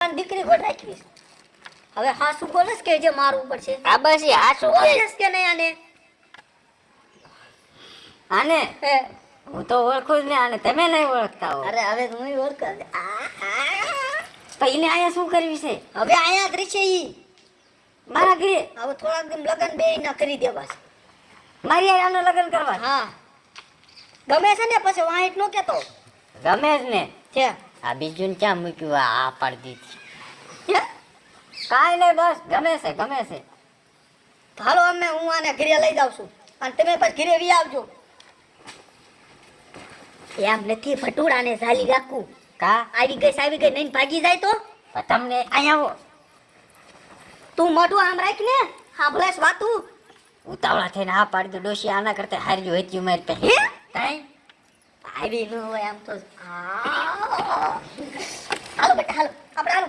પણ દીકરી ગોળ રાખીશ. હવે હા શું બોલસ કે જે મારું પડશે આ બસ એ આ શું બોલસ કે નહીં આને આને હે હું તો ઓળખું જ ને આને તમે નહીં ઓળખતા હો. અરે હવે હું ઓળખ તો એને અહીંયા શું કરવી છે હવે આયા જ છે ઈ મારા ઘરે? હવે થોડાક દિન લગન બે ના કરી દેવા છે. મારી હારે આનું લગ્ન કરવા? હા ગમે છે ને પછી વાઈટ નો કેતો ગમે જ ને. છે આ બીજું ને ક્યાં મૂક્યું? આ પાડી દીધી. હે? કાંઈ નહીં, બસ ગમે છે ગમે છે. હાલો અમે હું આને ઘરે લઈ જાઉં છું અને તમે પછી ઘરે વી આવજો. એમ નથી ભટુડાને ઝાલી રાખું. કા આવી ગઈ નહીં ભાગી જાય તો પણ તમને અહીંયા આવો તું મોઢું આમ રાખ ને સાંભળેશ વાતું. ઉતાવળા થઈને આ પાડી દો. ડોશી આના કરતા હારી જો હતી મારી પાસે. હે? કાંઈ આવી ન હોય આમ તો હાલો બેટા હાલો આપણે હાલો